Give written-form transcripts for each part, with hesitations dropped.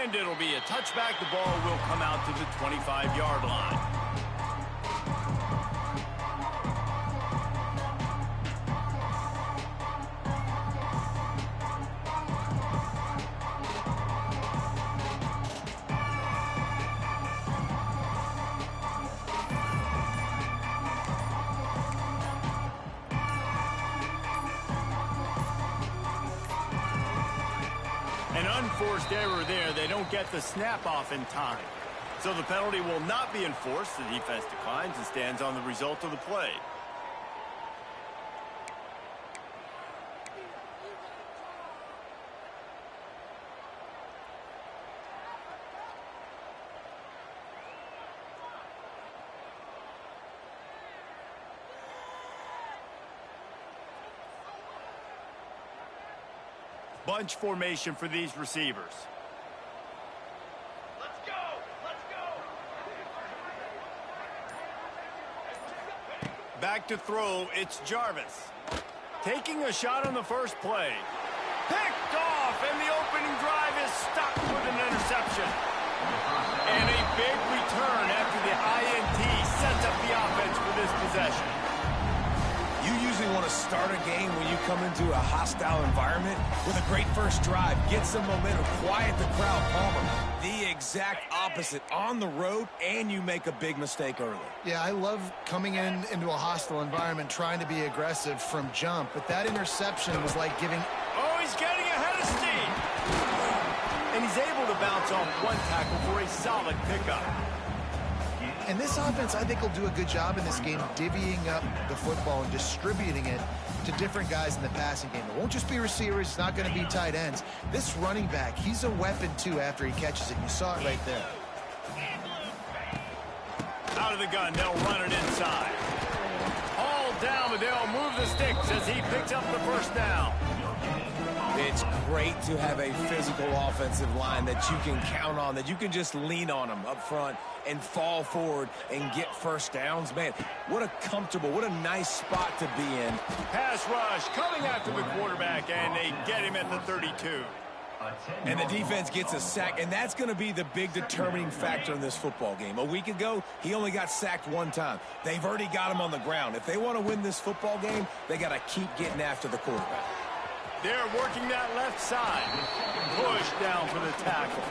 And it'll be a touchback. The ball will come out to the 25-yard line. An unforced error there. They don't get the snap off in time. So the penalty will not be enforced. The defense declines and stands on the result of the play. Bunch formation for these receivers. Let's go! Let's go! Back to throw, it's Jarvis. Taking a shot on the first play. Picked off, and the opening drive is stuck with an interception. And a big return after the INT sets up the offense for this possession. You usually want to start a game when you come into a hostile environment with a great first drive. Get some momentum, quiet the crowd, Palmer. The exact opposite on the road, and you make a big mistake early. Yeah, I love coming into a hostile environment, trying to be aggressive from jump, but that interception was like giving... Oh, he's getting ahead of steam. And he's able to bounce off one tackle for a solid pickup. And this offense, I think, will do a good job in this game divvying up the football and distributing it to different guys in the passing game. It won't just be receivers. It's not going to be tight ends. This running back, he's a weapon, too, after he catches it. You saw it right there. Out of the gun, they'll run it inside. All down, but they'll move the sticks as he picks up the first down. It's great to have a physical offensive line that you can count on, that you can just lean on them up front and fall forward and get first downs. Man, what a comfortable, what a nice spot to be in. Pass rush coming after the quarterback, and they get him at the 32. And the defense gets a sack, and that's going to be the big determining factor in this football game. A week ago, he only got sacked one time. They've already got him on the ground. If they want to win this football game, they got to keep getting after the quarterback. They're working that left side. Push down for the tackle.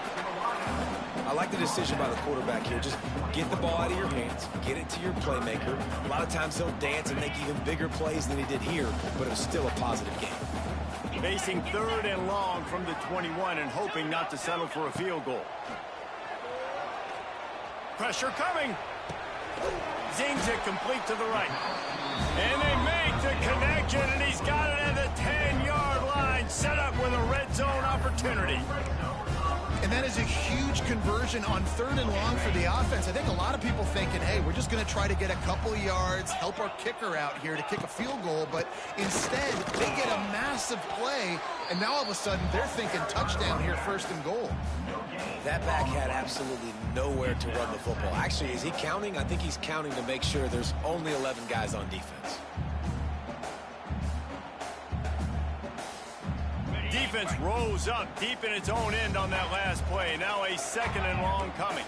I like the decision by the quarterback here. Just get the ball out of your hands, get it to your playmaker. A lot of times he'll dance and make even bigger plays than he did here, but it was still a positive game. Facing 3rd and long from the 21 and hoping not to settle for a field goal. Pressure coming. Zings it complete to the right. And they make the connection, and he's got it at the 10-yard line, set up with a red zone opportunity. And that is a huge conversion on 3rd and long for the offense. I think a lot of people thinking, hey, we're just going to try to get a couple of yards, help our kicker out here to kick a field goal. But instead, they get a massive play, and now all of a sudden they're thinking touchdown here, 1st and goal. That back had absolutely nowhere to run the football. Actually, is he counting? I think he's counting to make sure there's only 11 guys on defense. Defense rose up deep in its own end on that last play. Now a 2nd and long coming.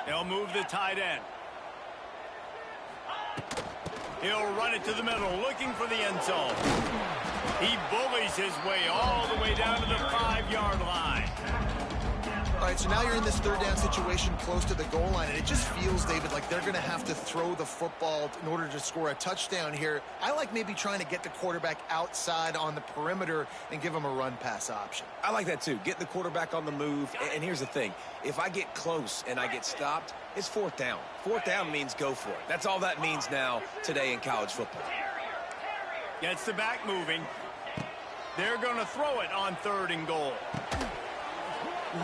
They'll move the tight end. He'll run it to the middle, looking for the end zone. He bullies his way all the way down to the 5-yard line. All right, so now you're in this 3rd down situation close to the goal line, and it just feels, David, like they're going to have to throw the football in order to score a touchdown here. I like maybe trying to get the quarterback outside on the perimeter and give him a run-pass option. I like that, too. Get the quarterback on the move. And here's the thing. If I get close and I get stopped, it's 4th down. 4th down means go for it. That's all that means now today in college football. Gets the back moving. They're going to throw it on 3rd and goal.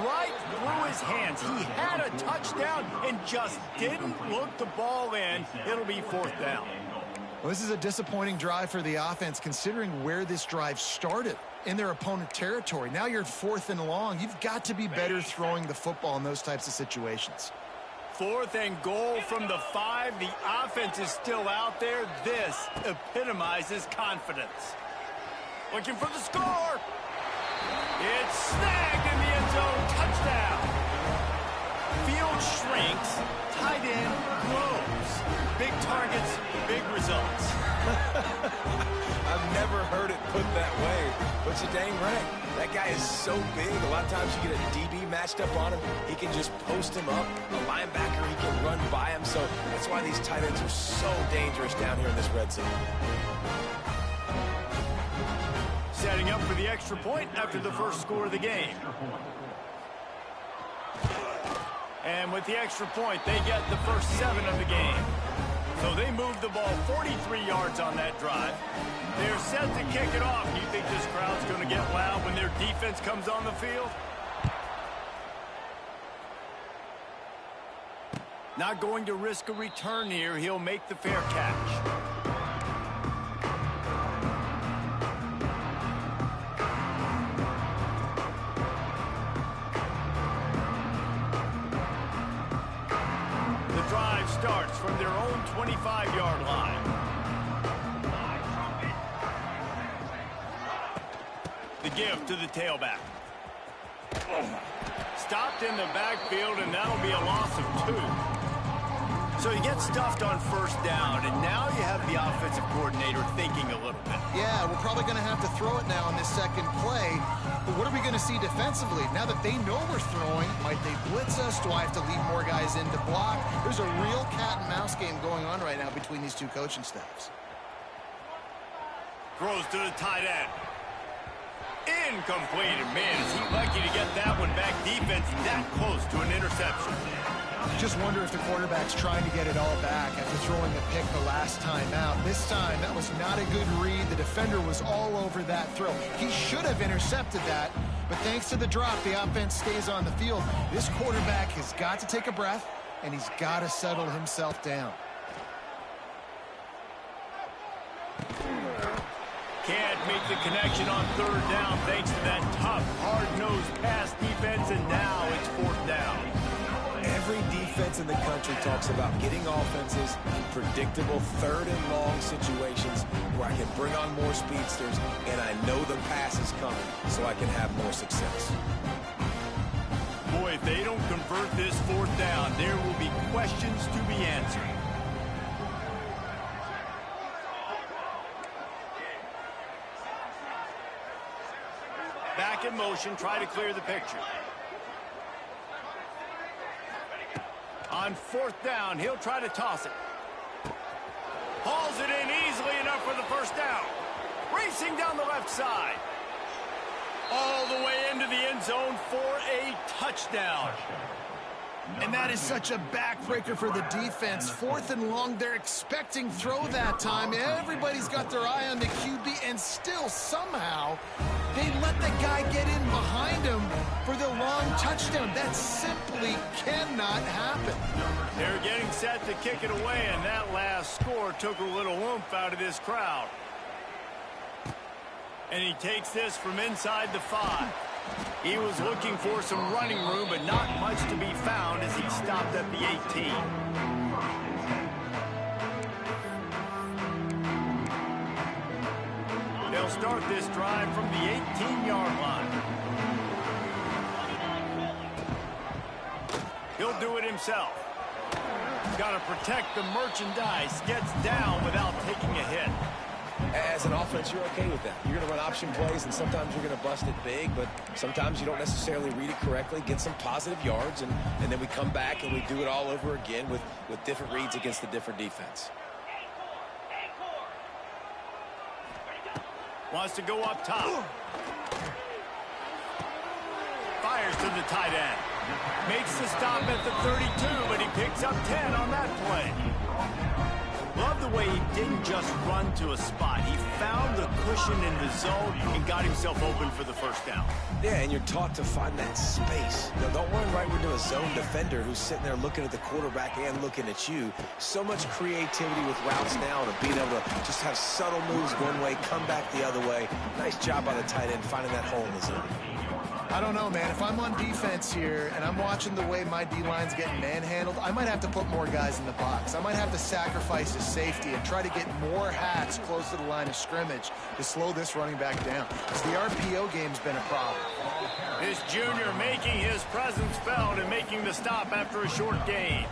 Right through his hands. He had a touchdown and just didn't look the ball in. It'll be 4th down. Well, this is a disappointing drive for the offense, considering where this drive started in their opponent territory. Now you're 4th and long. You've got to be better throwing the football in those types of situations. 4th and goal from the 5. The offense is still out there. This epitomizes confidence. Looking for the score. It's snagged in the end zone. Touchdown. Field shrinks. Tight end grows. Big targets, big results. I've never heard it put that way, but you're dang right. That guy is so big. A lot of times you get a DB matched up on him. He can just post him up. A linebacker, he can run by him. So that's why these tight ends are so dangerous down here in this red zone. Setting up for the extra point after the first score of the game. And with the extra point, they get the first 7 of the game. So they move the ball 43 yards on that drive. They're set to kick it off. Do you think this crowd's going to get loud when their defense comes on the field? Not going to risk a return here. He'll make the fair catch. Starts from their own 25-yard line. The give to the tailback. Stopped in the backfield, and that'll be a loss of 2. So you get stuffed on first down, and now you have the offensive coordinator thinking a little bit. Yeah, we're probably going to have to throw it now on this second play. But what are we going to see defensively? Now that they know we're throwing, might they blitz us? Do I have to leave more guys in to block? There's a real cat-and-mouse game going on right now between these two coaching staffs. Throws to the tight end. Incomplete. And man, is he lucky to get that one back. Defense that close to an interception. Just wonder if the quarterback's trying to get it all back after throwing a pick the last time out. This time, that was not a good read. The defender was all over that throw. He should have intercepted that, but thanks to the drop, the offense stays on the field. This quarterback has got to take a breath, and he's got to settle himself down. Can't make the connection on third down thanks to that tough, hard-nosed pass defense, and now it's fourth down. Every defense in the country talks about getting offenses in predictable third and long situations where I can bring on more speedsters and I know the pass is coming so I can have more success. Boy, if they don't convert this fourth down, there will be questions to be answered. Back in motion, try to clear the picture. On fourth down, he'll try to toss it. Hauls it in easily enough for the first down. Racing down the left side. All the way into the end zone for a touchdown. And that is such a backbreaker for the defense. Fourth and long, they're expecting throw that time. Everybody's got their eye on the QB, and still somehow they let the guy get in behind him for the long touchdown. That simply cannot happen. They're getting set to kick it away, and that last score took a little oomph out of this crowd. And he takes this from inside the 5. He was looking for some running room, but not much to be found as he stopped at the 18. They'll start this drive from the 18-yard line. He'll do it himself. Got to protect the merchandise. Gets down without taking a hit. As an offense, you're okay with that. You're going to run option plays, and sometimes you're going to bust it big, but sometimes you don't necessarily read it correctly, get some positive yards, and then we come back and we do it all over again with different reads against the different defense. Wants to go up top. Fires to the tight end. Makes the stop at the 32, but he picks up 10 on that play. Love the way he didn't just run to a spot. He found the cushion in the zone and got himself open for the first down. Yeah, and you're taught to find that space. Now, don't run right into a zone defender who's sitting there looking at the quarterback and looking at you. So much creativity with routes now and being able to just have subtle moves one way, come back the other way. Nice job by the tight end finding that hole in the zone. I don't know, man. If I'm on defense here and I'm watching the way my D-line's getting manhandled, I might have to put more guys in the box. I might have to sacrifice his safety and try to get more hats close to the line of scrimmage to slow this running back down. Because the RPO game's been a problem. This junior making his presence felt and making the stop after a short gain.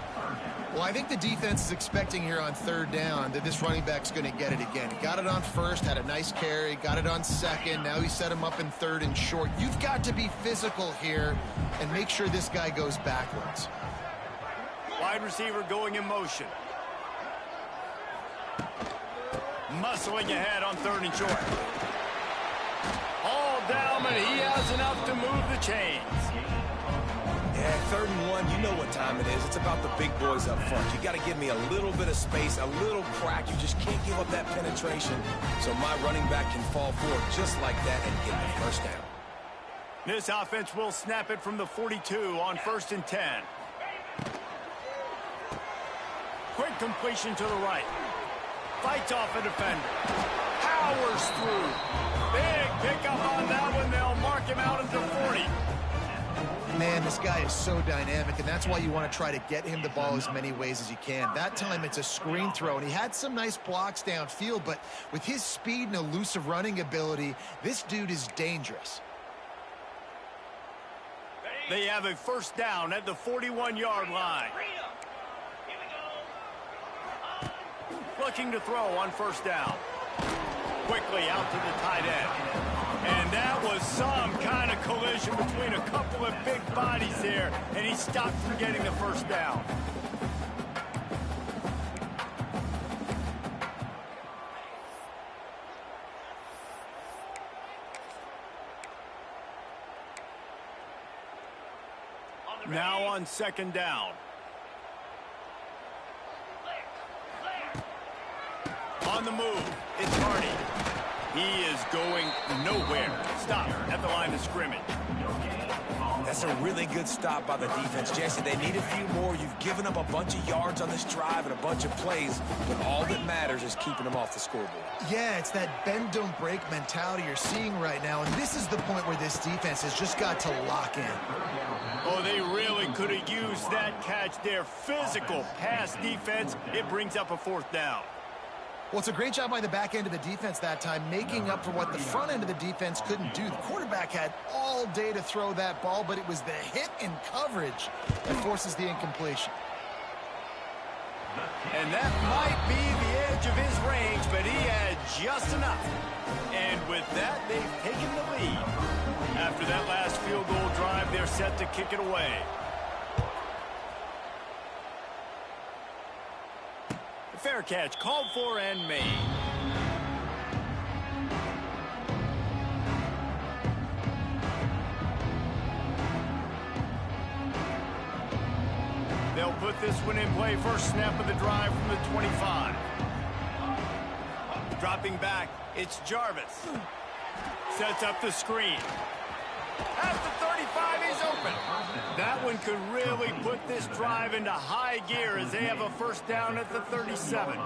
Well, I think the defense is expecting here on third down that this running back's going to get it again. He got it on first, had a nice carry, got it on second. Now he set him up in third and short. You've got to be physical here and make sure this guy goes backwards. Wide receiver going in motion. Muscling ahead on third and short. All down, but he has enough to move the chains. Yeah, 3rd and 1, you know what time it is. It's about the big boys up front. You got to give me a little bit of space, a little crack. You just can't give up that penetration so my running back can fall forward just like that and get the first down. This offense will snap it from the 42 on 1st and 10. Quick completion to the right. Fights off a defender. Powers through. Big pickup on that one. They'll mark him out at the 40. Man, this guy is so dynamic, and that's why you want to try to get him the ball as many ways as you can. That time it's a screen throw, and he had some nice blocks downfield, but with his speed and elusive running ability, this dude is dangerous. They have a first down at the 41-yard line. Looking to throw on first down. Quickly out to the tight end. And that was some kind of collision between a couple of big bodies there, and he stopped from getting the first down. Now on 2nd down. On the move, it's Hardy. He is going nowhere. Stop at the line of scrimmage. That's a really good stop by the defense, Jesse. They need a few more. You've given up a bunch of yards on this drive and a bunch of plays, but all that matters is keeping them off the scoreboard. Yeah, it's that bend, don't break mentality you're seeing right now, and this is the point where this defense has just got to lock in. Oh, they really could have used that catch there. Physical pass defense. It brings up a 4th down. Well, it's a great job by the back end of the defense that time, making up for what the front end of the defense couldn't do. The quarterback had all day to throw that ball, but it was the hit and coverage that forces the incompletion. And that might be the edge of his range, but he had just enough. And with that, they've taken the lead. After that last field goal drive, they're set to kick it away. Fair catch called for and made. They'll put this one in play. First snap of the drive from the 25. Dropping back, it's Jarvis. Sets up the screen. At the 35, he's open. That one could really put this drive into high gear as they have a first down at the 37.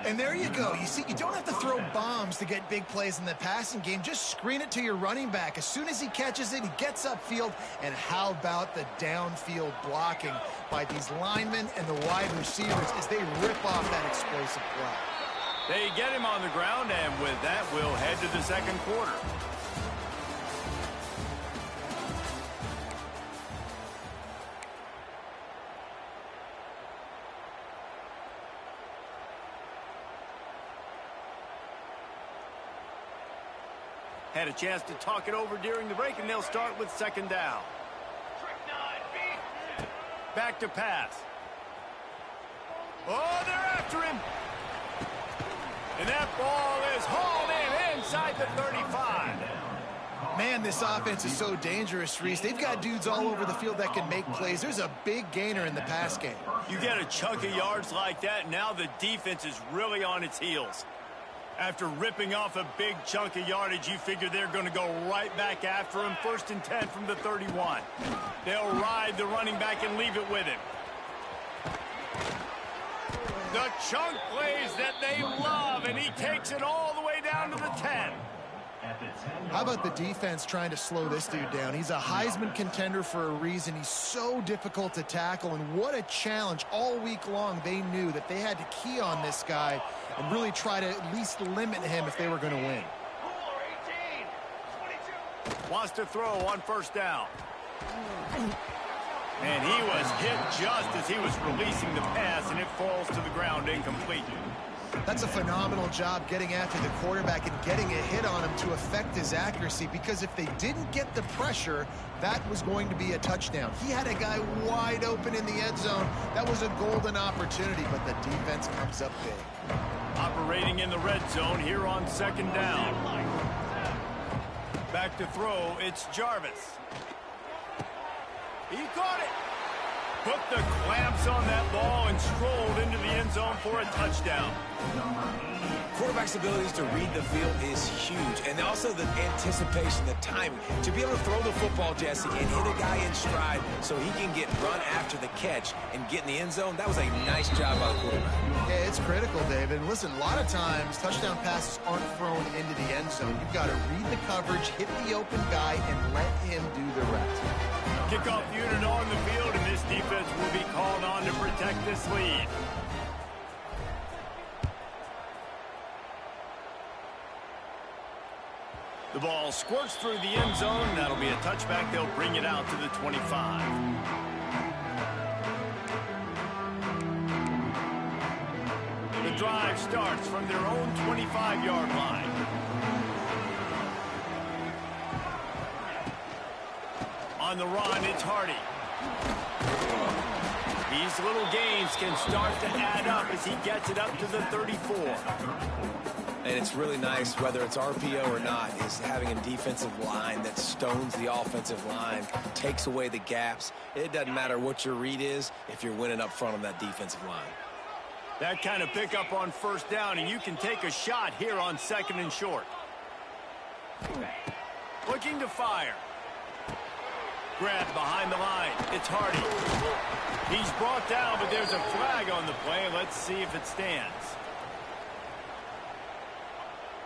And there you go. You see, you don't have to throw bombs to get big plays in the passing game. Just screen it to your running back. As soon as he catches it, he gets upfield. And how about the downfield blocking by these linemen and the wide receivers as they rip off that explosive play. They get him on the ground, and with that, we'll head to the 2nd quarter. Had a chance to talk it over during the break, and they'll start with 2nd down. Back to pass. Oh, they're after him. And that ball is hauled in inside the 35. Man, this offense is so dangerous, Reese. They've got dudes all over the field that can make plays. There's a big gainer in the pass game. You get a chunk of yards like that, now the defense is really on its heels. After ripping off a big chunk of yardage, you figure they're going to go right back after him. 1st and 10 from the 31. They'll ride the running back and leave it with him. The chunk plays that they love, and he takes it all the way down to the 10. How about the defense trying to slow this dude down? He's a Heisman contender for a reason. He's so difficult to tackle, and what a challenge. All week long, they knew that they had to key on this guy and really try to at least limit him if they were going to win. Wants to throw on first down. And he was hit just as he was releasing the pass, and it falls to the ground incomplete. That's a phenomenal job getting after the quarterback and getting a hit on him to affect his accuracy, because if they didn't get the pressure, that was going to be a touchdown. He had a guy wide open in the end zone. That was a golden opportunity, but the defense comes up big. Operating in the red zone here on second down. Back to throw, it's Jarvis. He caught it. Put the clamps on that ball and strolled into the end zone for a touchdown. Quarterback's abilities to read the field is huge, and also the anticipation, the timing. To be able to throw the football, Jesse, and hit a guy in stride so he can get run after the catch and get in the end zone, that was a nice job by the quarterback. Yeah, it's critical, David. And listen, a lot of times touchdown passes aren't thrown into the end zone. You've got to read the coverage, hit the open guy, and let him do the rest. Kickoff unit on the field, and this defense will be called on to protect this lead. The ball squirts through the end zone. That'll be a touchback. They'll bring it out to the 25. The drive starts from their own 25-yard line. On the run, it's Hardy. These little gains can start to add up as he gets it up to the 34. And it's really nice, whether it's RPO or not, is having a defensive line that stones the offensive line, takes away the gaps. It doesn't matter what your read is if you're winning up front on that defensive line. That kind of pickup on first down, and you can take a shot here on second and short. Looking to fire. Grabbed behind the line. It's Hardy. He's brought down, but there's a flag on the play. Let's see if it stands.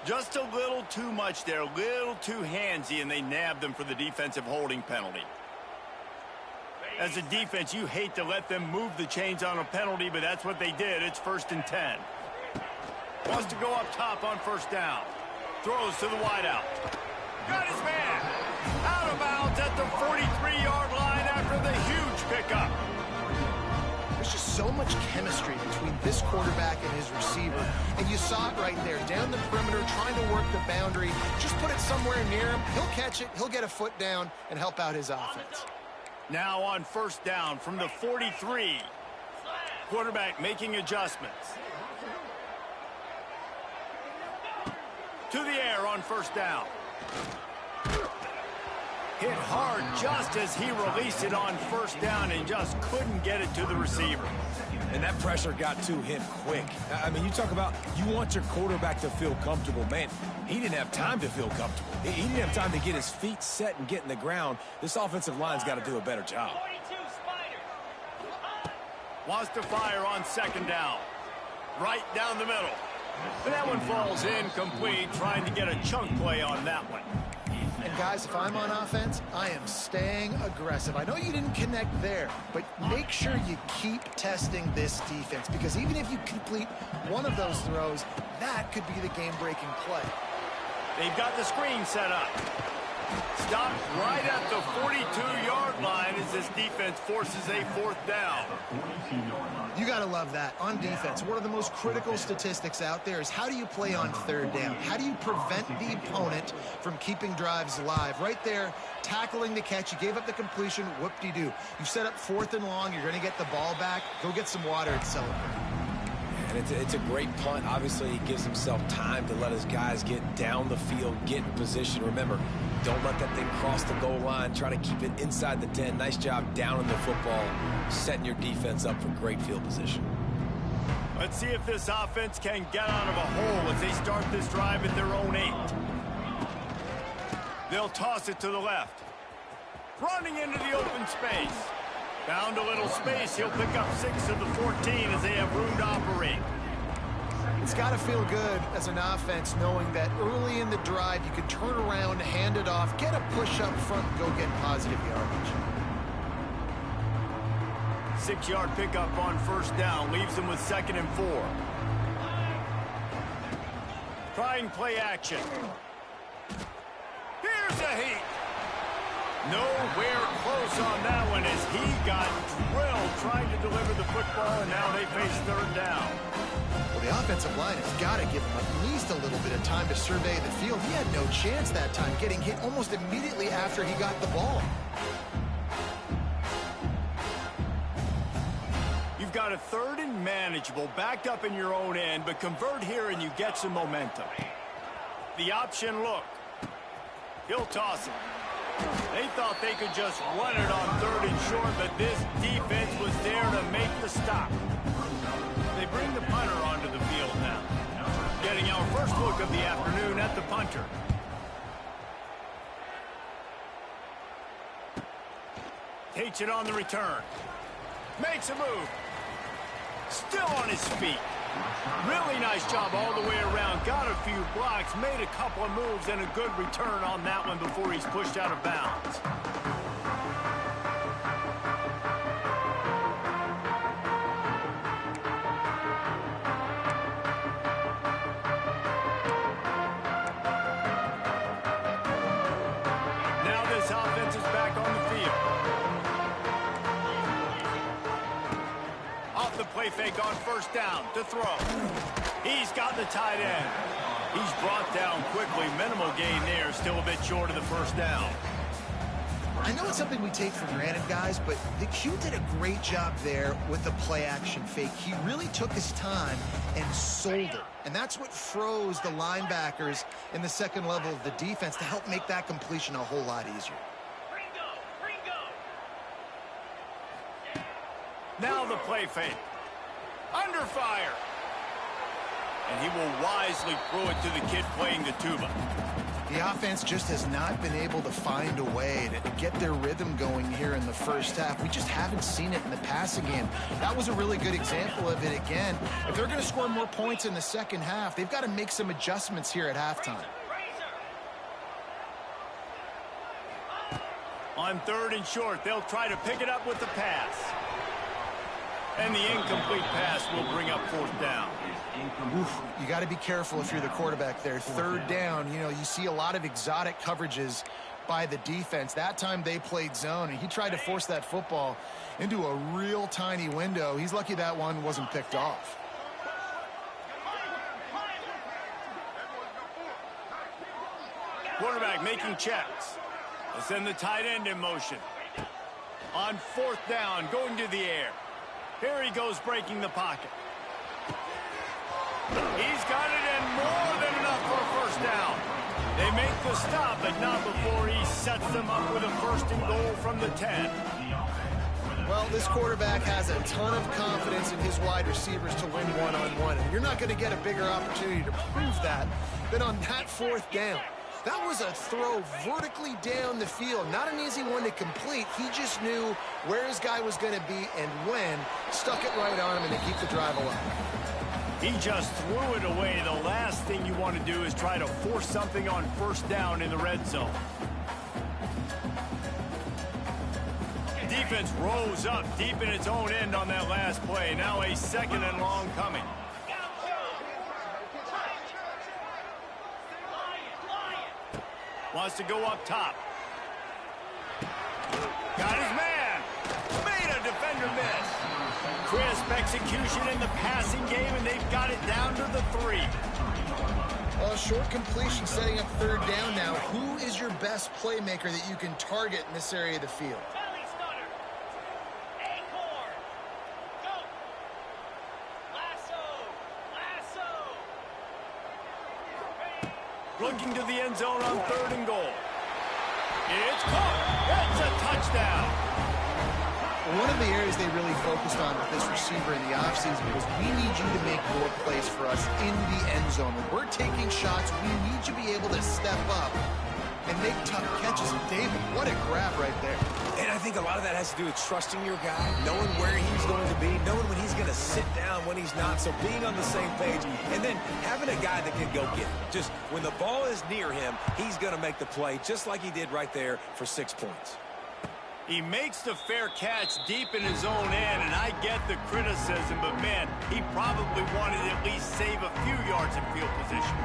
Just a little too much there, a little too handsy, and they nabbed them for the defensive holding penalty. As a defense, you hate to let them move the chains on a penalty, but that's what they did. It's 1st and 10. Wants to go up top on first down. Throws to the wideout. Got his man. Out of bounds at the 43-yard line after the huge pickup. There's just so much chemistry between this quarterback and his receiver. And you saw it right there, down the perimeter, trying to work the boundary. Just put it somewhere near him. He'll catch it. He'll get a foot down and help out his offense. Now on first down from the 43. Quarterback making adjustments. To the air on first down. Hit hard just as he released it on first down and just couldn't get it to the receiver. And that pressure got to him quick. I mean, you talk about you want your quarterback to feel comfortable. Man, he didn't have time to feel comfortable. He didn't have time to get his feet set and get in the ground. This offensive line's got to do a better job. Wants to fire on second down. Right down the middle. But that one falls incomplete, trying to get a chunk play on that one. And guys, if I'm on offense, I am staying aggressive. I know you didn't connect there, but make sure you keep testing this defense, because even if you complete one of those throws, that could be the game-breaking play. They've got the screen set up. Stopped right at the 42-yard line as this defense forces a fourth down. You got to love that. On defense, one of the most critical statistics out there is how do you play on third down? How do you prevent the opponent from keeping drives alive? Right there, tackling the catch. You gave up the completion. Whoop-de-doo. You set up 4th and long. You're going to get the ball back. Go get some water and celebrate. And it's a great punt. Obviously, he gives himself time to let his guys get down the field, get in position. Remember, don't let that thing cross the goal line. Try to keep it inside the 10. Nice job down in the football, setting your defense up for great field position. Let's see if this offense can get out of a hole as they start this drive at their own 8. They'll toss it to the left. Running into the open space. Found a little space. He'll pick up 6 of the 14 as they have room to operate. It's got to feel good as an offense knowing that early in the drive you can turn around, hand it off, get a push up front, and go get positive yardage. 6-yard pickup on first down leaves them with 2nd and 4. Trying play action. Here's a heat. Nowhere close on that one as he got drilled trying to deliver the football, and now they face 3rd down. Well, the offensive line has got to give him at least a little bit of time to survey the field. He had no chance that time, getting hit almost immediately after he got the ball. You've got a 3rd and manageable, backed up in your own end, but convert here and you get some momentum. The option look. He'll toss it. They thought they could just run it on 3rd and short, but this defense was there to make the stop. They bring the punter onto the field now. Getting our first look of the afternoon at the punter. Takes it on the return. Makes a move. Still on his feet. Really nice job all the way around. Got a few blocks, made a couple of moves, and a good return on that one before he's pushed out of bounds. Now this offense is back on the field. Off the play fake on first down to throw. He's got the tight end. He's brought down quickly. Minimal gain there. Still a bit short of the first down. I know it's something we take for granted, guys, but the Q did a great job there with the play-action fake. He really took his time and sold it. And that's what froze the linebackers in the second level of the defense to help make that completion a whole lot easier. Now the play fake. Under fire. And he will wisely throw it to the kid playing the tuba. The offense just has not been able to find a way to get their rhythm going here in the first half. We just haven't seen it in the passing game. That was a really good example of it again. If they're going to score more points in the second half, they've got to make some adjustments here at halftime. On 3rd and short, they'll try to pick it up with the pass. And the incomplete pass will bring up 4th down. Oof, you got to be careful if you're the quarterback there. 3rd down, you know, you see a lot of exotic coverages by the defense. That time they played zone, and he tried to force that football into a real tiny window. He's lucky that one wasn't picked off. Quarterback making checks. They'll send the tight end in motion. On 4th down, going to the air. Here he goes breaking the pocket. He's got it and more than enough for a first down. They make the stop, but not before he sets them up with a 1st and goal from the 10. Well, this quarterback has a ton of confidence in his wide receivers to win one-on-one. And you're not going to get a bigger opportunity to prove that than on that 4th down. That was a throw vertically down the field. Not an easy one to complete. He just knew where his guy was going to be and when. Stuck it right on him and to keep the drive alive. He just threw it away. The last thing you want to do is try to force something on 1st down in the red zone. Defense rose up deep in its own end on that last play. Now a 2nd and long coming. Wants to go up top. Got his man. Made a defender miss. Crisp execution in the passing game, and they've got it down to the 3. Short completion setting up 3rd down now. Who is your best playmaker that you can target in this area of the field? Looking to the end zone on 3rd and goal. It's caught. It's a touchdown. One of the areas they really focused on with this receiver in the offseason was we need you to make more plays for us in the end zone. When we're taking shots, we need you to be able to step up and make tough catches. And David, what a grab right there. And I think a lot of that has to do with trusting your guy, knowing where he's going to be, knowing when he's going to sit down, when he's not. So being on the same page, and then having a guy that can go get it. Just when the ball is near him, he's going to make the play, just like he did right there for 6 points. He makes the fair catch deep in his own end, and I get the criticism, but man, he probably wanted to at least save a few yards in field position.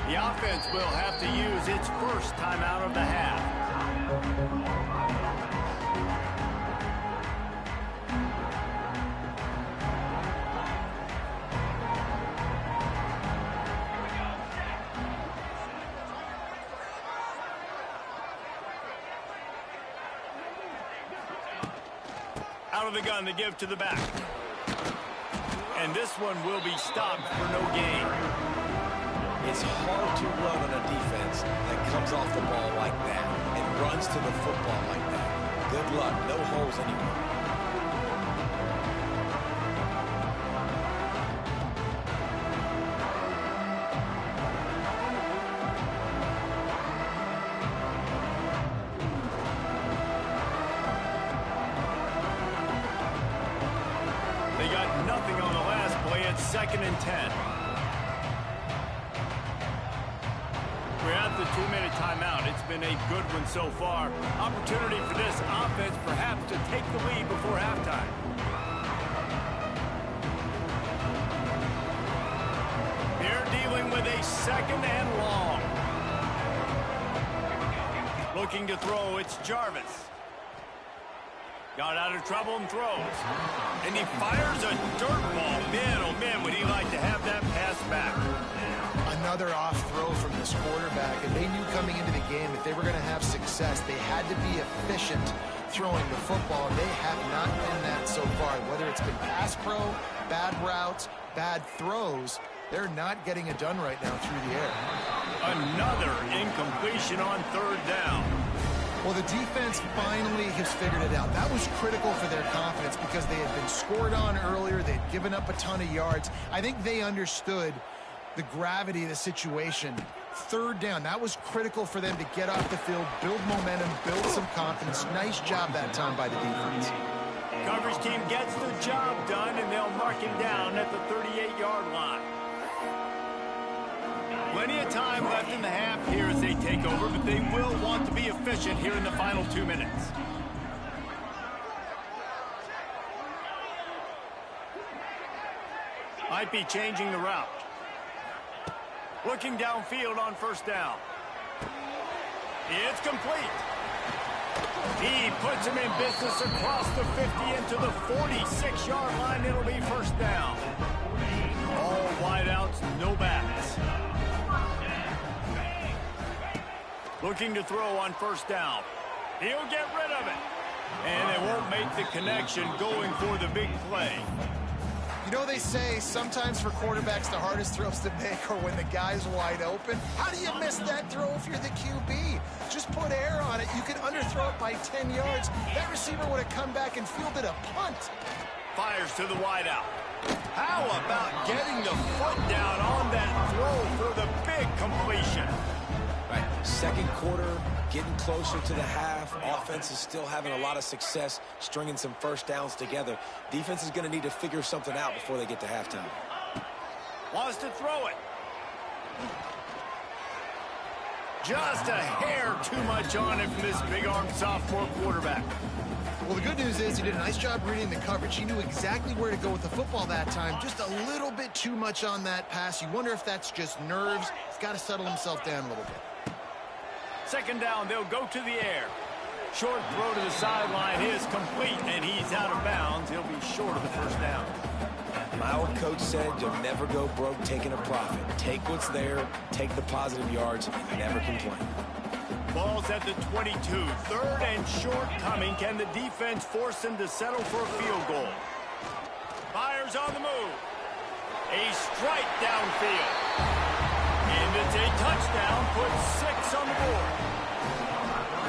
The offense will have to use its first timeout of the half. Out of the gun to give to the back. And this one will be stopped for no gain. It's hard to run on a defense that comes off the ball like that and runs to the football like that. Good luck. No holes anywhere. They got nothing on the last play. It's 2nd and 10. We're at the 2-minute timeout. It's been a good one so far. Opportunity for this offense perhaps to take the lead before halftime. They're dealing with a 2nd and long. Looking to throw, it's Jarvis. Got out of trouble and throws. And he fires a dirt ball. Man, oh man, would he like to have that pass back. Another off throw from this quarterback, and they knew coming into the game if they were going to have success, they had to be efficient throwing the football. They have not been that so far. Whether it's been pass pro, bad routes, bad throws, they're not getting it done right now through the air. Another incompletion on 3rd down. Well, the defense finally has figured it out. That was critical for their confidence because they had been scored on earlier. They'd given up a ton of yards. I think they understood the gravity of the situation. 3rd down, that was critical for them to get off the field, build momentum, build some confidence. Nice job that time by the defense. Coverage team gets the job done, and they'll mark him down at the 38-yard line. Plenty of time left in the half here as they take over, but they will want to be efficient here in the final 2 minutes. Might be changing the route. Looking downfield on 1st down. It's complete. He puts him in business across the 50 into the 46-yard line. It'll be 1st down. All wideouts, no backs. Looking to throw on 1st down. He'll get rid of it. And they won't make the connection going for the big play. You know, they say sometimes for quarterbacks the hardest throws to make are when the guy's wide open. How do you miss that throw if you're the QB? Just put air on it. You can underthrow it by 10 yards. That receiver would have come back and fielded a punt. Fires to the wideout. How about getting the foot down on that throw for the big completion? Right, 2nd quarter, getting closer to the half. Offense is still having a lot of success stringing some 1st downs together. Defense is going to need to figure something out before they get to halftime. Wants to throw it. Just a hair too much on it from this big-armed sophomore quarterback. Well, the good news is he did a nice job reading the coverage. He knew exactly where to go with the football that time. Just a little bit too much on that pass. You wonder if that's just nerves. He's got to settle himself down a little bit. 2nd down, they'll go to the air. Short throw to the sideline is complete, and he's out of bounds. He'll be short of the 1st down. My old coach said you'll never go broke taking a profit. Take what's there, take the positive yards, and never complain. Ball's at the 22. 3rd and short coming. Can the defense force him to settle for a field goal? Fires on the move. A strike downfield. And it's a touchdown, puts 6 on the board.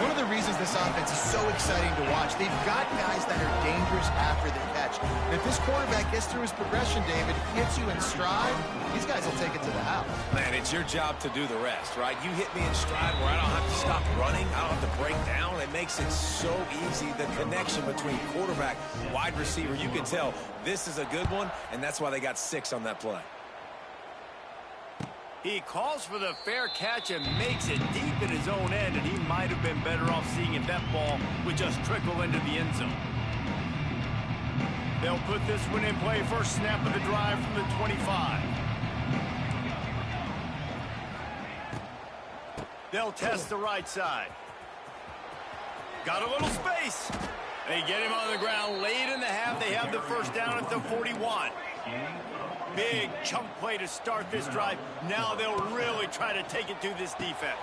One of the this offense is so exciting to watch. They've got guys that are dangerous after the catch. And if this quarterback gets through his progression, David, hits you in stride, these guys will take it to the house. Man, it's your job to do the rest, right? You hit me in stride where I don't have to stop running. I don't have to break down. It makes it so easy. The connection between quarterback, wide receiver, you can tell this is a good one, and that's why they got 6 on that play. He calls for the fair catch and makes it deep in his own end, and he might have been better off seeing if that ball would just trickle into the end zone. They'll put this one in play. First snap of the drive from the 25. They'll test the right side. Got a little space. They get him on the ground late in the half. They have the first down at the 41. Big chunk play to start this drive. Now they'll really try to take it to this defense.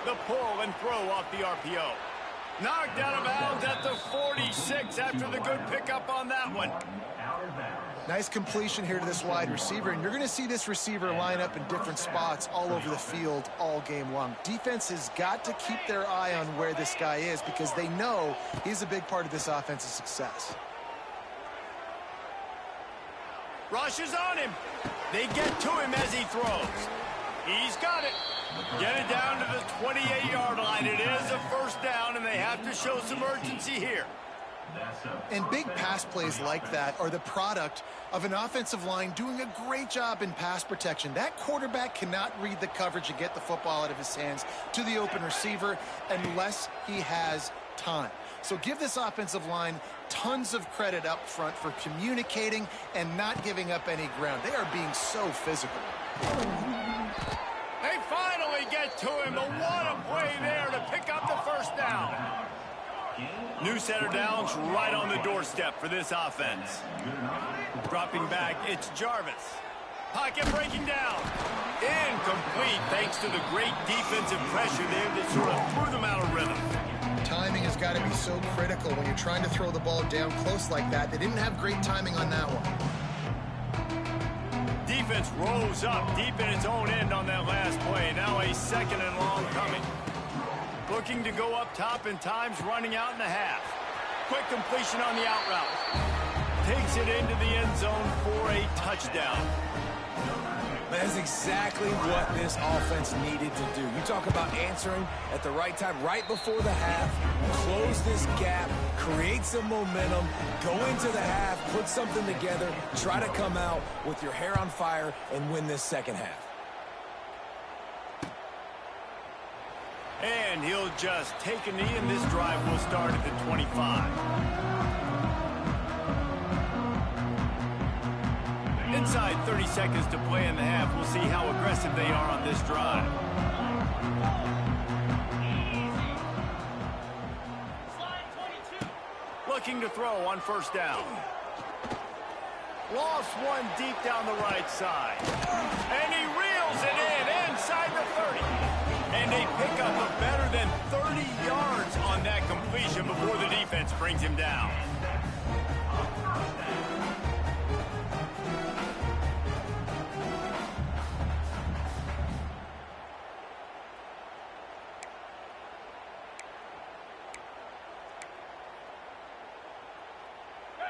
The pull and throw off the RPO. Knocked out of bounds at the 46 after the good pickup on that one. Nice completion here to this wide receiver, and you're going to see this receiver line up in different spots all over the field all game long. Defense has got to keep their eye on where this guy is because they know he's a big part of this offense's success. Rushes on him. They get to him as he throws. He's got it. Get it down to the 28-yard line. It is a first down, and they have to show some urgency here. And big pass plays like that are the product of an offensive line doing a great job in pass protection. That quarterback cannot read the coverage and get the football out of his hands to the open receiver unless he has time. So give this offensive line tons of credit up front for communicating and not giving up any ground. They are being so physical. They finally get to him, but what a play there to pick up the first down. New center downs right on the doorstep for this offense. Dropping back, it's Jarvis. Pocket breaking down. Incomplete thanks to the great defensive pressure there that sort of threw them out of rhythm. Timing has got to be so critical when you're trying to throw the ball down close like that. They didn't have great timing on that one. Defense rose up deep in its own end on that last play. Now a second and long coming. Looking to go up top, and time's running out in the half. Quick completion on the out route. Takes it into the end zone for a touchdown. That's exactly what this offense needed to do. You talk about answering at the right time, right before the half, close this gap, create some momentum, go into the half, put something together, try to come out with your hair on fire and win this second half. And he'll just take a knee, and this drive will start at the 25. Inside 30 seconds to play in the half. We'll see how aggressive they are on this drive. Looking to throw on first down. Lost one deep down the right side. And he reels it in inside the 30. And they pick up a better than 30 yards on that completion before the defense brings him down.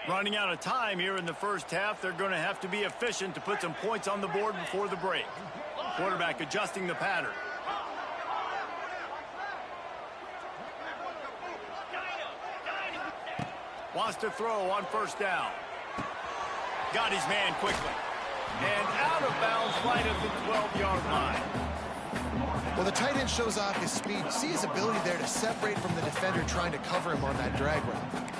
Running out of time here in the first half. They're going to have to be efficient to put some points on the board before the break. Quarterback adjusting the pattern. Wants to throw on first down. Got his man quickly. And out of bounds right at the 12-yard line. Well, the tight end shows off his speed. See his ability there to separate from the defender trying to cover him on that drag route.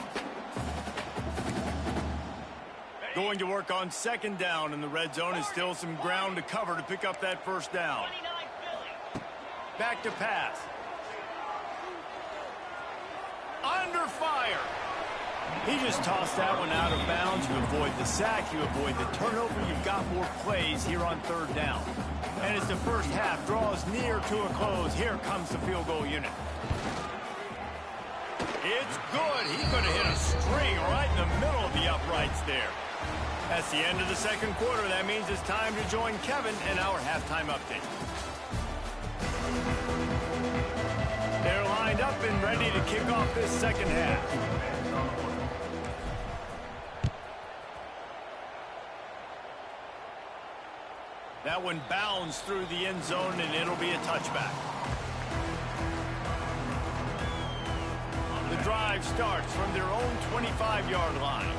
Going to work on second down in the red zone. Is still some ground to cover to pick up that first down. Back to pass. Under fire. He just tossed that one out of bounds. You avoid the sack. You avoid the turnover. You've got more plays here on third down. And as the first half draws near to a close, here comes the field goal unit. It's good. He's going to hit a string right in the middle of the uprights there. That's the end of the second quarter. That means it's time to join Kevin in our halftime update. They're lined up and ready to kick off this second half. That one bounds through the end zone, and it'll be a touchback. The drive starts from their own 25-yard line.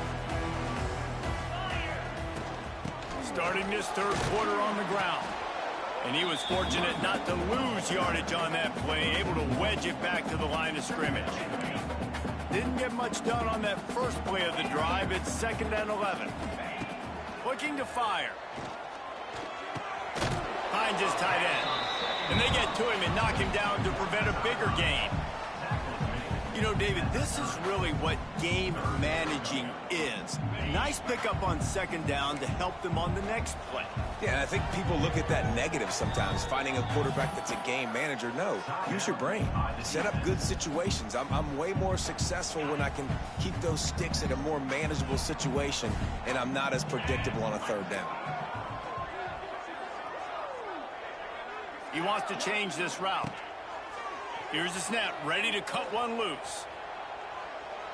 Starting this third quarter on the ground. And he was fortunate not to lose yardage on that play, able to wedge it back to the line of scrimmage. Didn't get much done on that first play of the drive. It's 2nd and 11. Looking to fire. Finds his tight end. And they get to him and knock him down to prevent a bigger gain. You know, David, this is really what game managing is. Nice pickup on 2nd down to help them on the next play. Yeah, and I think people look at that negative sometimes, finding a quarterback that's a game manager. No, use your brain. Set up good situations. I'm way more successful when I can keep those sticks in a more manageable situation, and I'm not as predictable on a 3rd down. He wants to change this route. Here's the snap, ready to cut one loose.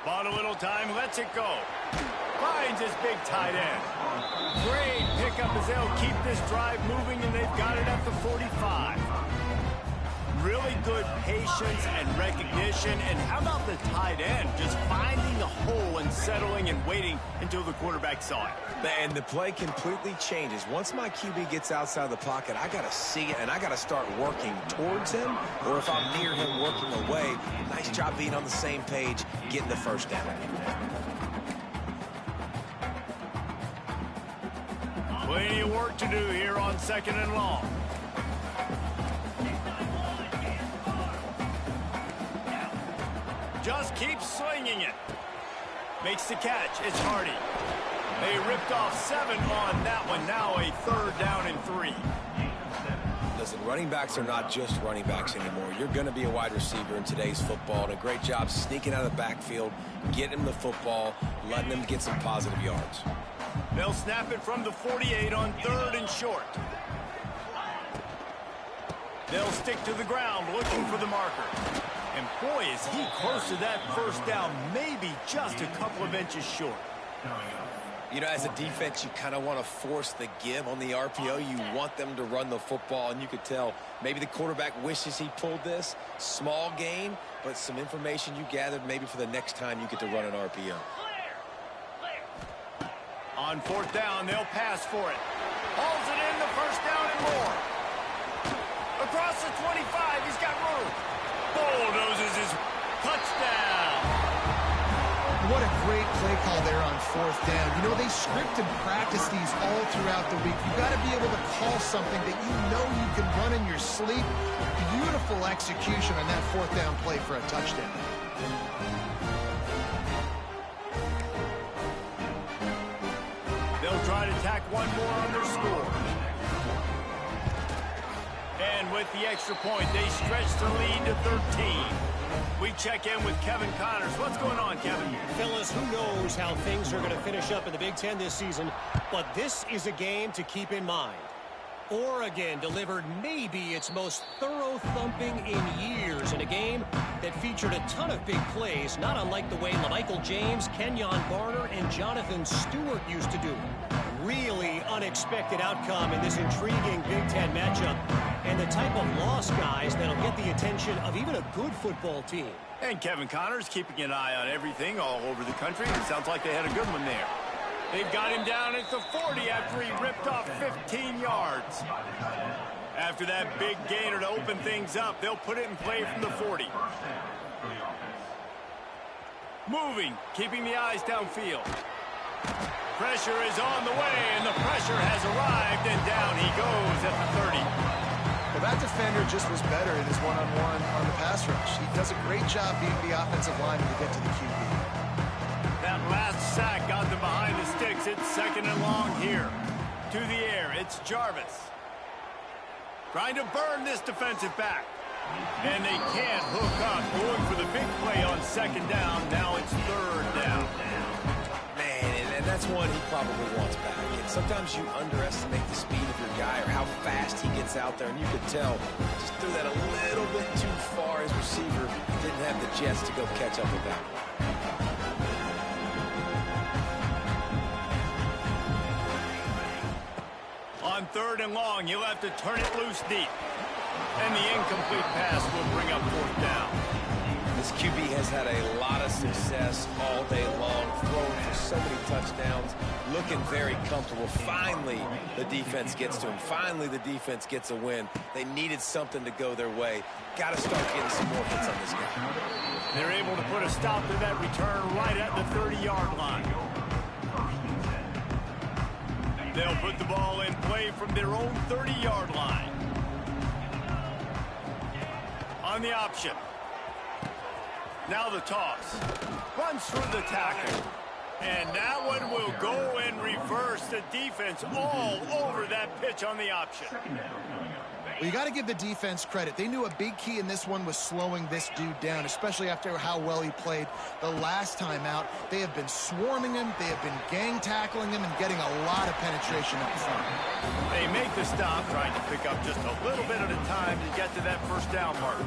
Bought a little time, lets it go. Finds his big tight end. Great pickup as they'll keep this drive moving, and they've got it at the 45. Really good patience and recognition. And how about the tight end just finding the hole and settling and waiting until the quarterback saw it? And the play completely changes. Once my QB gets outside the pocket, I got to see it, and I got to start working towards him, or if I'm near him working away. Nice job being on the same page, getting the 1st down. Plenty of work to do here on 2nd and long. Just keeps slinging it. Makes the catch. It's Hardy. They ripped off 7 on that one. Now a 3rd down and 3. Listen, running backs are not just running backs anymore. You're going to be a wide receiver in today's football, and a great job sneaking out of the backfield, getting him the football, letting him get some positive yards. They'll snap it from the 48 on 3rd and short. They'll stick to the ground looking for the marker. And boy, is he close to that 1st down, maybe just a couple of inches short. You know, as a defense, you kind of want to force the give on the RPO. You want them to run the football, and you could tell maybe the quarterback wishes he pulled this. Small gain, but some information you gathered maybe for the next time you get to run an RPO. On 4th down, they'll pass for it. Hauls it in, the 1st down and more. Across the 25, he's got room. Bulldozes his touchdown. What a great play call there on 4th down. You know, they script and practice these all throughout the week. You've got to be able to call something that you know you can run in your sleep. Beautiful execution on that 4th down play for a touchdown. They'll try to tack one more on their score. And with the extra point, they stretch the lead to 13. We check in with Kevin Connors. What's going on, Kevin? Phyllis, who knows how things are going to finish up in the Big Ten this season, but this is a game to keep in mind. Oregon delivered maybe its most thorough thumping in years in a game that featured a ton of big plays, not unlike the way LaMichael James, Kenyon Barner, and Jonathan Stewart used to do. Really unexpected outcome in this intriguing Big Ten matchup, and the type of loss, guys, that'll get the attention of even a good football team. And Kevin Connors keeping an eye on everything all over the country. It sounds like they had a good one there. They've got him down at the 40 after he ripped off 15 yards. After that big gainer to open things up, they'll put it in play from the 40. Moving, keeping the eyes downfield. Pressure is on the way, and the pressure has arrived, and down he goes at the 30. Well, that defender just was better in his one-on-one on the pass rush. He does a great job beating the offensive lineman to get to the QB. That last sack got them behind the sticks. It's 2nd and long here. To the air, it's Jarvis. Trying to burn this defensive back. And they can't hook up. Going for the big play on 2nd down. Now it's 3rd down. And that's one he probably wants back. And sometimes you underestimate the speed of your guy or how fast he gets out there, and you could tell just threw that a little bit too far. His receiver didn't have the chance to go catch up with that. On 3rd and long, he'll have to turn it loose deep. And the incomplete pass will bring up 4th down. This QB has had a lot of success all day long, throwing for so many touchdowns, looking very comfortable. Finally, the defense gets to him. Finally, the defense gets a win. They needed something to go their way. Got to start getting some more hits on this guy. They're able to put a stop to that return right at the 30-yard line. They'll put the ball in play from their own 30-yard line. On the option. Now the toss. Runs through the tackle. And that one will go and reverse the defense all over that pitch on the option. Well, you got to give the defense credit. They knew a big key in this one was slowing this dude down, especially after how well he played the last time out. They have been swarming him. They have been gang tackling him and getting a lot of penetration up front. They make the stop, trying to pick up just a little bit at a time to get to that 1st down mark.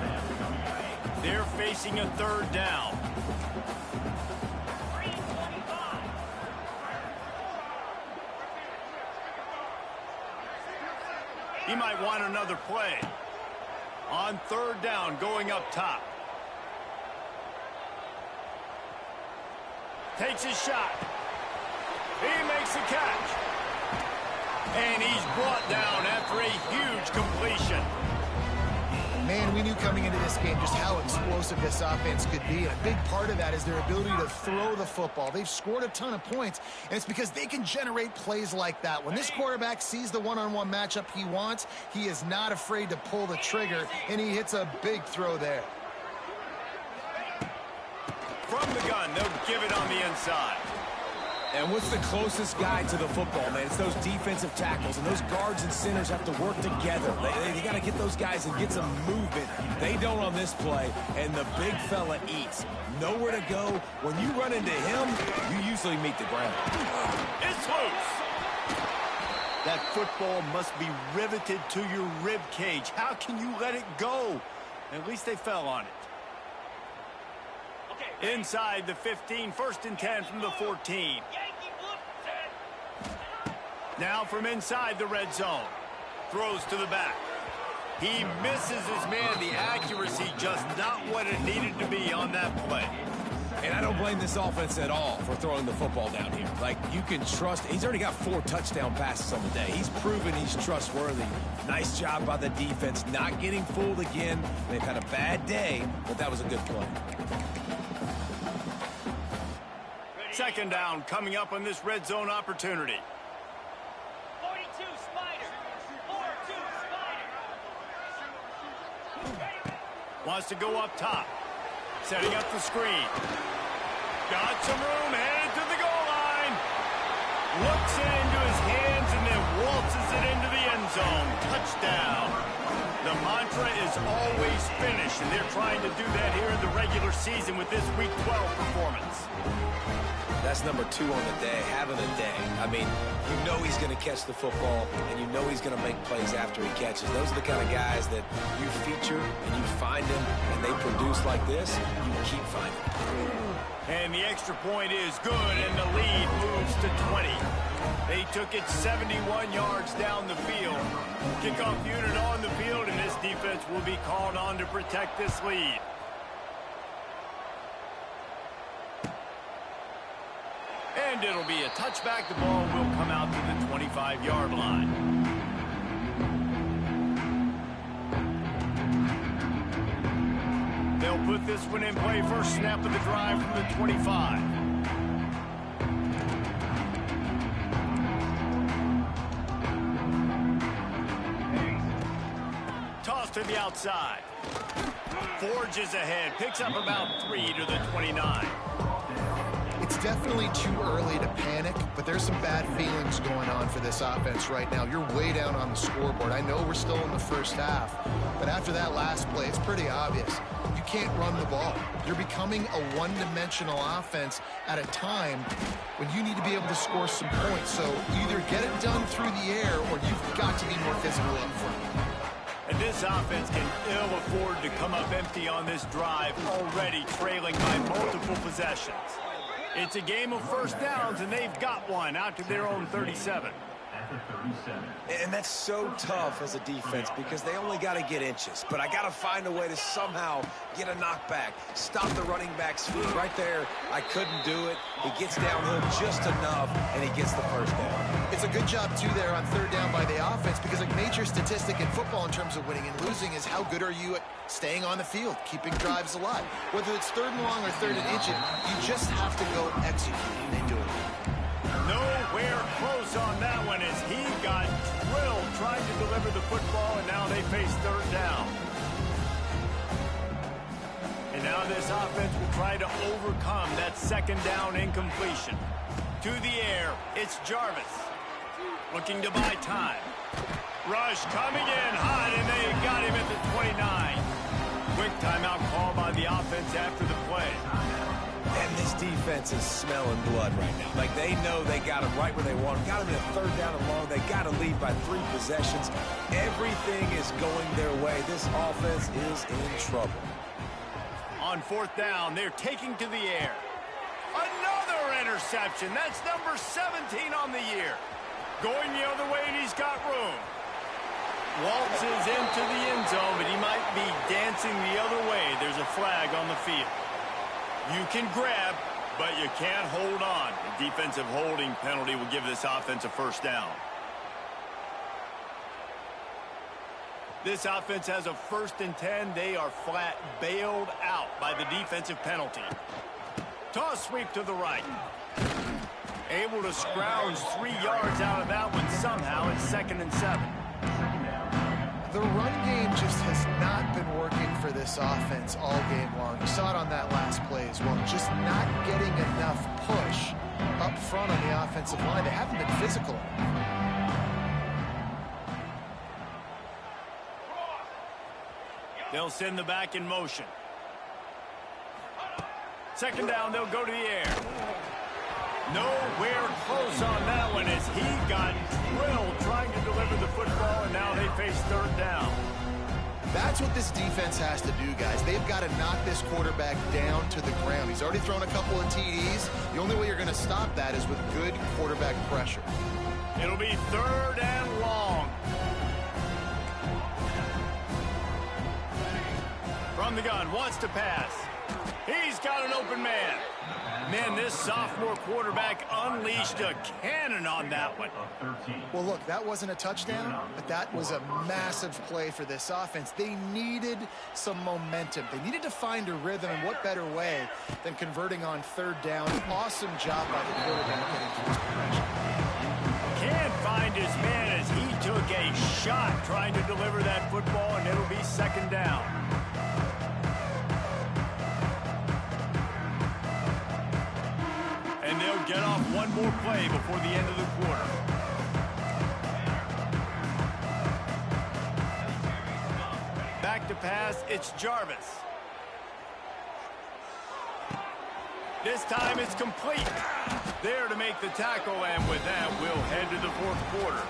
They're facing a 3rd down. He might want another play. On 3rd down, going up top. Takes his shot. He makes the catch. And he's brought down after a huge completion. Man, we knew coming into this game just how explosive this offense could be. And a big part of that is their ability to throw the football. They've scored a ton of points, and it's because they can generate plays like that. When this quarterback sees the one-on-one matchup he wants, he is not afraid to pull the trigger, and he hits a big throw there. From the gun, they'll give it on the inside. And what's the closest guy to the football, man? It's those defensive tackles, and those guards and centers have to work together. They got to get those guys and get some movement. They don't on this play, and the big fella eats. Nowhere to go. When you run into him, you usually meet the ground. It's loose. That football must be riveted to your rib cage. How can you let it go? At least they fell on it. Inside the 15, 1st and 10 from the 14. Now from inside the red zone. Throws to the back. He misses his man. The accuracy just not what it needed to be on that play. And I don't blame this offense at all for throwing the football down here. Like, you can trust. He's already got 4 touchdown passes on the day. He's proven he's trustworthy. Nice job by the defense, not getting fooled again. They've had a bad day, but that was a good play. 2nd down coming up on this red zone opportunity. 42 Spider. 4-2 Spider. Wants to go up top. Setting up the screen. Got some room, headed to the goal line. Looks it into his hands and then waltzes it into the end zone. Touchdown. The mantra is always finish, and they're trying to do that here in the regular season with this Week 12 performance. That's number 2 on the day, having a day. I mean, you know he's going to catch the football, and you know he's going to make plays after he catches. Those are the kind of guys that you feature, and you find them, and they produce like this, you keep finding them. And the extra point is good, and the lead moves to 20. They took it 71 yards down the field. Kickoff unit on the field, and this defense will be called on to protect this lead. And it'll be a touchback. The ball will come out to the 25-yard line. They'll put this one in play. First snap of the drive from the 25. Toss to the outside. Forges ahead. Picks up about 3 to the 29. It's definitely too early to panic, but there's some bad feelings going on for this offense right now. You're way down on the scoreboard. I know we're still in the first half, but after that last play, it's pretty obvious. You can't run the ball. You're becoming a one-dimensional offense at a time when you need to be able to score some points. So either get it done through the air or you've got to be more physical up front. And this this offense can ill afford to come up empty on this drive, already trailing by multiple possessions. It's a game of first downs, and they've got one out to their own 37. And that's so tough as a defense because they only got to get inches. But I got to find a way to somehow get a knockback, stop the running back's feet. Right there, I couldn't do it. He gets downhill just enough, and he gets the first down. It's a good job, too, there on third down by the offense because a major statistic in football in terms of winning and losing is how good are you at staying on the field, keeping drives alive. Whether it's third and long or third and inches, you just have to go execute, and they do it. Nowhere close on that one as he got drilled trying to deliver the football, and now they face third down. And now this offense will try to overcome that second down incompletion. To the air, it's Jarvis. Looking to buy time. Rush coming in hot, and they got him at the 29. Quick timeout call by the offense after the play. And this defense is smelling blood right now. Like, they know they got him right where they want him. Got him in a third down and long. They got to lead by 3 possessions. Everything is going their way. This offense is in trouble. On fourth down, they're taking to the air. Another interception. That's number 17 on the year. Going the other way, and he's got room. Waltzes into the end zone, but he might be dancing the other way. There's a flag on the field. You can grab, but you can't hold on. A defensive holding penalty will give this offense a first down. This offense has a 1st and 10. They are flat bailed out by the defensive penalty. Toss sweep to the right. Able to scrounge 3 yards out of that one somehow. It's 2nd and 7. The run game just has not been working for this offense all game long. You saw it on that last play as well. Just not getting enough push up front on the offensive line. They haven't been physical enough. They'll send the back in motion. 2nd down, they'll go to the air. Nowhere close on that one as he got drilled trying to deliver the football, and now they face third down. That's what this defense has to do, guys. They've got to knock this quarterback down to the ground. He's already thrown a couple of TDs. The only way you're going to stop that is with good quarterback pressure. It'll be third and long. From the gun, wants to pass. He's got an open man. Man, this sophomore quarterback unleashed a cannon on that one. Well, look, that wasn't a touchdown, but that was a massive play for this offense. They needed some momentum. They needed to find a rhythm, and what better way than converting on third down. Awesome job by the quarterback getting to his progression. Can't find his man as he took a shot trying to deliver that football, and it'll be 2nd down. And they'll get off one more play before the end of the quarter. Back to pass, it's Jarvis. This time it's complete. There to make the tackle, and with that, we'll head to the 4th quarter.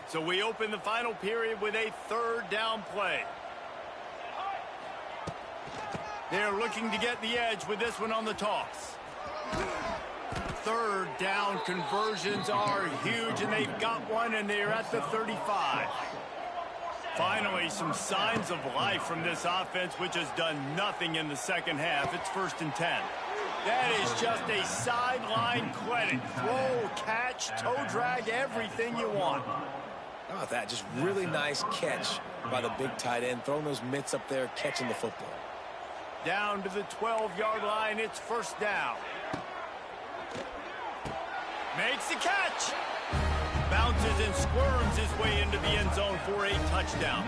So we open the final period with a 3rd down play. They're looking to get the edge with this one on the toss. 3rd down conversions are huge, and they've got one, and they're at the 35. Finally, some signs of life from this offense, which has done nothing in the second half. It's 1st and 10. That is just a sideline clinic. Throw, catch, toe drag, everything you want. How about that? Just really nice catch by the big tight end. Throwing those mitts up there, catching the football. Down to the 12-yard line. It's 1st down. Makes the catch. Bounces and squirms his way into the end zone for a touchdown.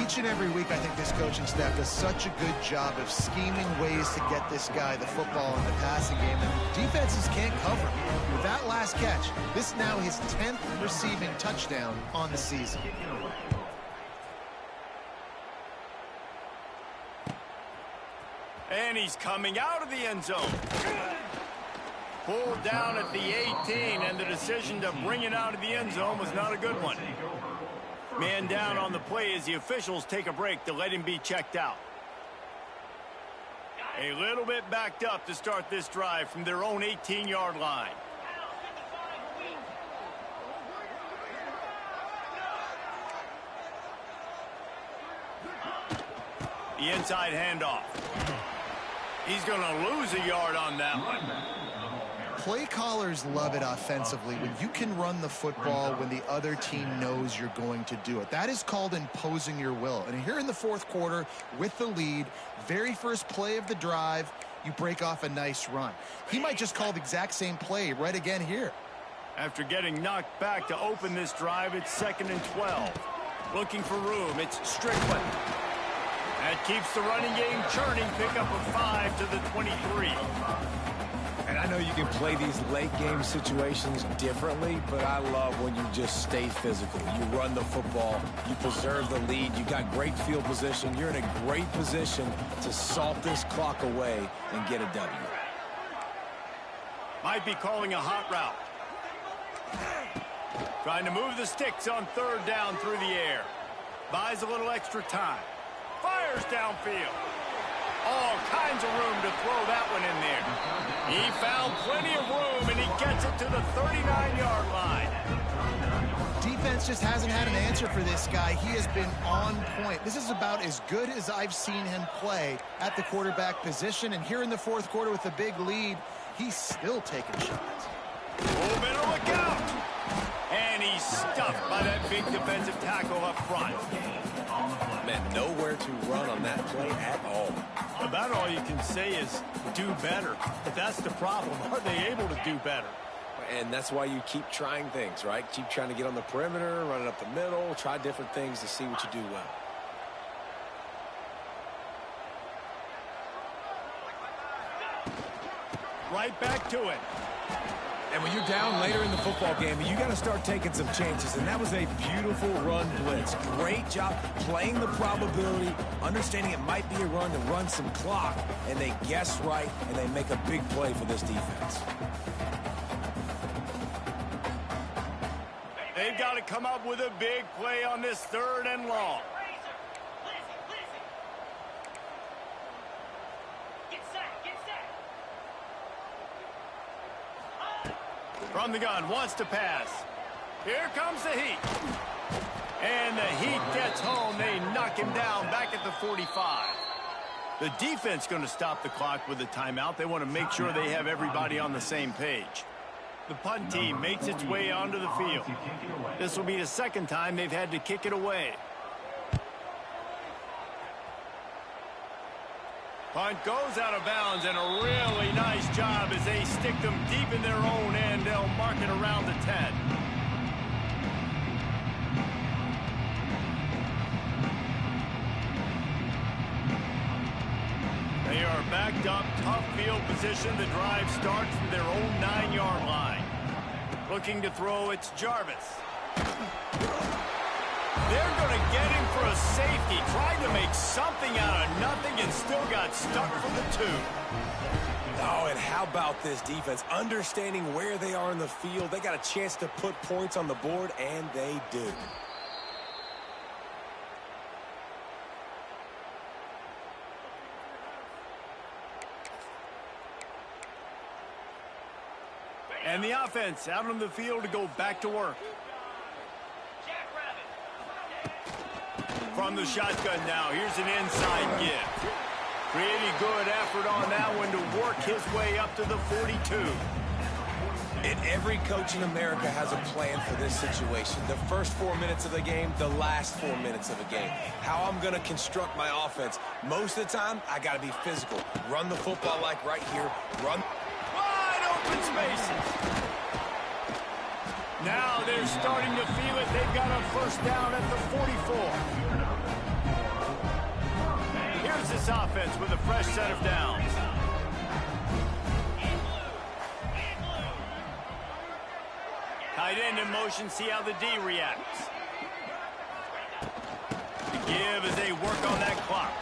Each and every week, I think this coaching staff does such a good job of scheming ways to get this guy the football in the passing game, and defenses can't cover him. With that last catch, this is now his 10th receiving touchdown on the season. And he's coming out of the end zone. Pulled down at the 18, and the decision to bring it out of the end zone was not a good one. Man down on the play as the officials take a break to let him be checked out. A little bit backed up to start this drive from their own 18-yard line. The inside handoff. He's going to lose a yard on that one. Play callers love it offensively when you can run the football when the other team knows you're going to do it. That is called imposing your will. And here in the fourth quarter with the lead, very first play of the drive, you break off a nice run. He might just call the exact same play right again here. After getting knocked back to open this drive, it's 2nd and 12. Looking for room, it's Strickland. That keeps the running game churning. Pickup of 5 to the 23. And I know you can play these late game situations differently, but I love when you just stay physical. You run the football, you preserve the lead, you got great field position, you're in a great position to salt this clock away and get a W. Might be calling a hot route. Trying to move the sticks on 3rd down through the air. Buys a little extra time. Fires downfield. All kinds of room to throw that one in there. He found plenty of room, and he gets it to the 39-yard line. Defense just hasn't had an answer for this guy. He has been on point. This is about as good as I've seen him play at the quarterback position. And here in the fourth quarter with a big lead, he's still taking shots. Oh, better look out. And he's stuffed by that big defensive tackle up front. Man, nowhere to run on that play at all. About all you can say is do better. But that's the problem. Are they able to do better? And that's why you keep trying things, right? Keep trying to get on the perimeter, run it up the middle, try different things to see what you do well. Right back to it. And when you're down later in the football game, you got to start taking some chances. And that was a beautiful run blitz. Great job playing the probability, understanding it might be a run to run some clock, and they guess right, and they make a big play for this defense. They've got to come up with a big play on this 3rd and long. From the gun, wants to pass. Here comes the heat. And the heat gets home. They knock him down back at the 45. The defense going to stop the clock with a timeout. They want to make sure they have everybody on the same page. The punt team makes its way onto the field. This will be the 2nd time they've had to kick it away. Punt goes out of bounds, and a really nice job as they stick them deep in their own end. They'll mark it around the 10. They are backed up, tough field position. The drive starts from their own 9-yard line. Looking to throw, it's Jarvis. They're going to get him for a safety. Tried to make something out of nothing and still got stuck for the 2. Oh, and how about this defense? Understanding where they are in the field. They got a chance to put points on the board, and they do. And the offense out on the field to go back to work. From the shotgun now, here's an inside give. Pretty good effort on that one to work his way up to the 42. And every coach in America has a plan for this situation. The first 4 minutes of the game, the last 4 minutes of the game. How I'm going to construct my offense. Most of the time, I got to be physical. Run the football like right here. Run. Wide open spaces. Now they're starting to feel it. They've got a 1st down at the 44. Here's this offense with a fresh set of downs. Tight end in motion, see how the D reacts. The give as they work on that clock.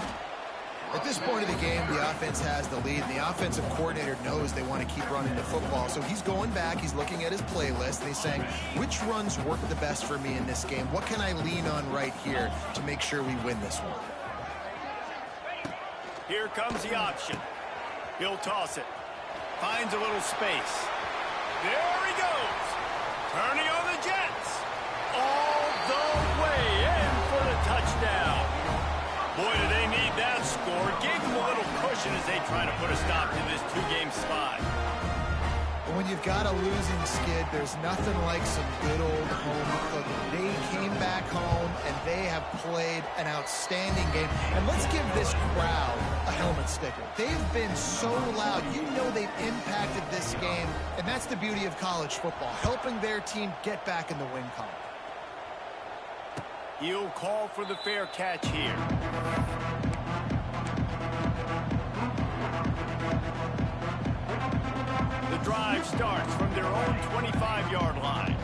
At this point of the game, the offense has the lead, and the offensive coordinator knows they want to keep running the football. So he's going back, he's looking at his playlist, and he's saying, which runs work the best for me in this game? What can I lean on right here to make sure we win this one? Here comes the option. He'll toss it. Finds a little space. There he goes. Turning on the Jets. All the way in for the touchdown. Boy, do they need that score. Gave them a little cushion as they try to put a stop to this two-game slide. But when you've got a losing skid, there's nothing like some good old home cooking. They came back home, and they have played an outstanding game. And let's give this crowd a helmet sticker. They've been so loud. You know they've impacted this game, and that's the beauty of college football, helping their team get back in the win column. He'll call for the fair catch here. The drive starts from their own 25-yard line.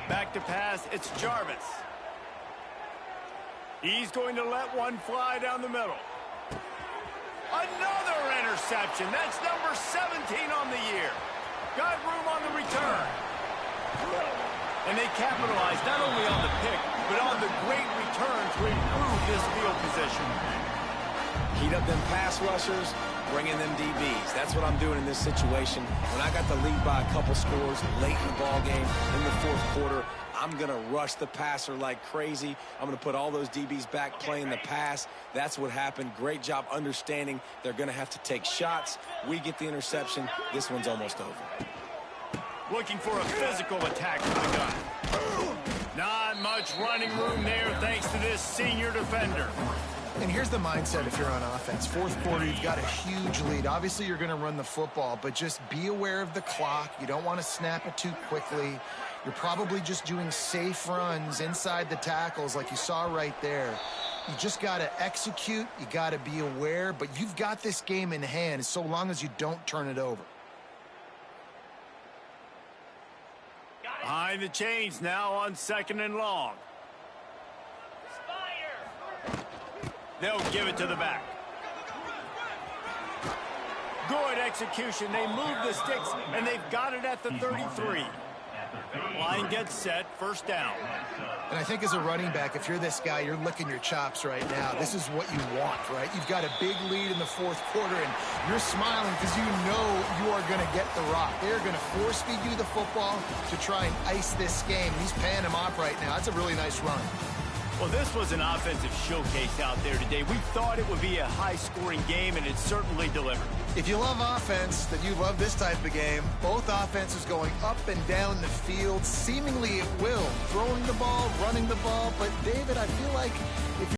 Back to pass, it's Jarvis. He's going to let one fly down the middle. Another interception. That's number 17 on the year. Got room on the return. And they capitalized not only on the pick, but on the great return to improve this field position. Heat up them pass rushers, bring in them DBs. That's what I'm doing in this situation. When I got the lead by a couple scores late in the ball game, in the fourth quarter, I'm going to rush the passer like crazy. I'm going to put all those DBs back playing the pass. That's what happened. Great job understanding they're going to have to take shots. We get the interception. This one's almost over. Looking for a physical attack from the gun. Not much running room there thanks to this senior defender. And here's the mindset if you're on offense. Fourth quarter, you've got a huge lead. Obviously, you're going to run the football, but just be aware of the clock. You don't want to snap it too quickly. You're probably just doing safe runs inside the tackles like you saw right there. You just got to execute. You got to be aware, but you've got this game in hand so long as you don't turn it over. Behind the chains now on 2nd and long. They'll give it to the back. Good execution. They move the sticks, and they've got it at the 33. Line gets set, first down. And I think as a running back, if you're this guy, you're licking your chops right now. This is what you want, right? You've got a big lead in the fourth quarter, and you're smiling because you know you are going to get the rock. They're going to force feed you the football to try and ice this game. He's paying him off right now. That's a really nice run. Well, this was an offensive showcase out there today. We thought it would be a high-scoring game, and it certainly delivered. If you love offense, then you love this type of game. Both offenses going up and down the field, seemingly at will. Throwing the ball, running the ball. But, David, I feel like if